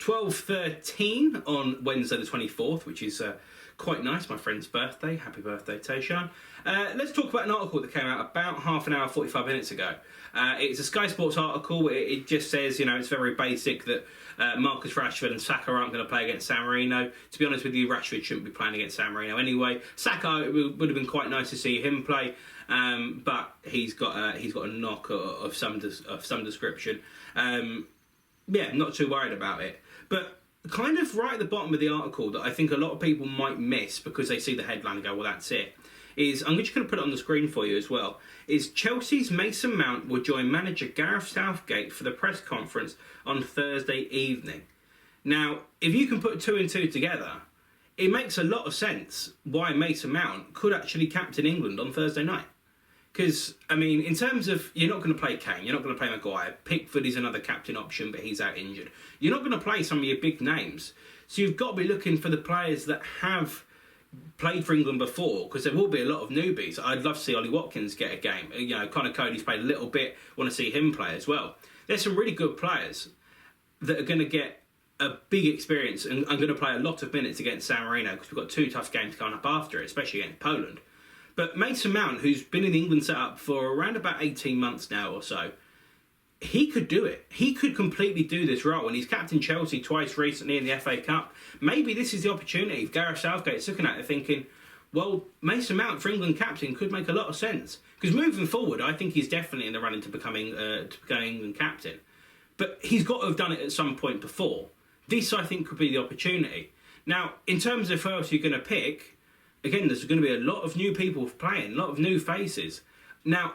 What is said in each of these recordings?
12:13 on Wednesday the 24th, which is quite nice. My friend's birthday. Happy birthday, Tayshaun. Let's talk about an article that came out about half an hour, 45 minutes ago. It's a Sky Sports article. It just says, it's very basic that Marcus Rashford and Saka aren't going to play against San Marino. To be honest with you, Rashford shouldn't be playing against San Marino anyway. Saka, it would have been quite nice to see him play, but he's got a knock of some description. Not too worried about it. But kind of right at the bottom of the article that I think a lot of people might miss because they see the headline and go, well, that's it, is, I'm just going to put it on the screen for you as well, is Chelsea's Mason Mount will join manager Gareth Southgate for the press conference on Thursday evening. Now, if you can put two and two together, it makes a lot of sense why Mason Mount could actually captain England on Thursday night. Because, in terms of, you're not going to play Kane, you're not going to play Maguire, Pickford is another captain option, but he's out injured. You're not going to play some of your big names. So you've got to be looking for the players that have played for England before, because there will be a lot of newbies. I'd love to see Ollie Watkins get a game. Connor Cody's played a little bit, want to see him play as well. There's some really good players that are going to get a big experience and are going to play a lot of minutes against San Marino, because we've got two tough games coming up after it, especially against Poland. But Mason Mount, who's been in the England setup for around about 18 months now or so, he could do it. He could completely do this role. And he's captained Chelsea twice recently in the FA Cup. Maybe this is the opportunity. If Gareth Southgate's looking at it thinking, well, Mason Mount for England captain could make a lot of sense. Because moving forward, I think he's definitely in the running to becoming England captain. But he's got to have done it at some point before. This, I think, could be the opportunity. Now, in terms of who else you're going to pick, again, there's going to be a lot of new people playing, a lot of new faces. Now,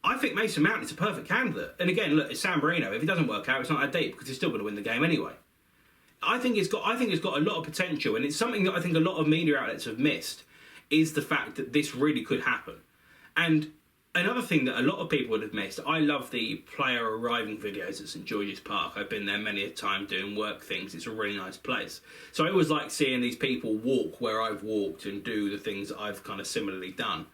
I think Mason Mount is a perfect candidate. And again, look, it's San Marino. If it doesn't work out, it's not that deep because he's still going to win the game anyway. I think it's got a lot of potential, and it's something that I think a lot of media outlets have missed, is the fact that this really could happen. And another thing that a lot of people would have missed, I love the player arriving videos at St George's Park. I've been there many a time doing work things. It's a really nice place. So I always like seeing these people walk where I've walked and do the things that I've kind of similarly done.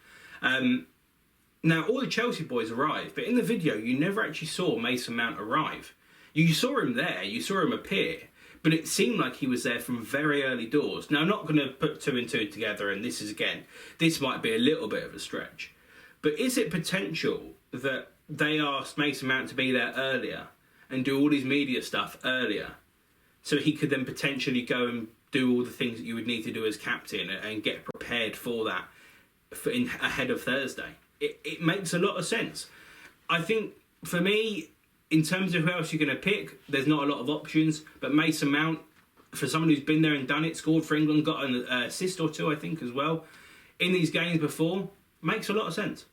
Now, all the Chelsea boys arrived, but in the video, you never actually saw Mason Mount arrive. You saw him there, you saw him appear, but it seemed like he was there from very early doors. Now, I'm not going to put two and two together, and this might be a little bit of a stretch. But is it potential that they asked Mason Mount to be there earlier and do all his media stuff earlier so he could then potentially go and do all the things that you would need to do as captain and get prepared for that ahead of Thursday? It makes a lot of sense. I think, for me, in terms of who else you're going to pick, there's not a lot of options. But Mason Mount, for someone who's been there and done it, scored for England, got an assist or two, I think, as well, in these games before, makes a lot of sense.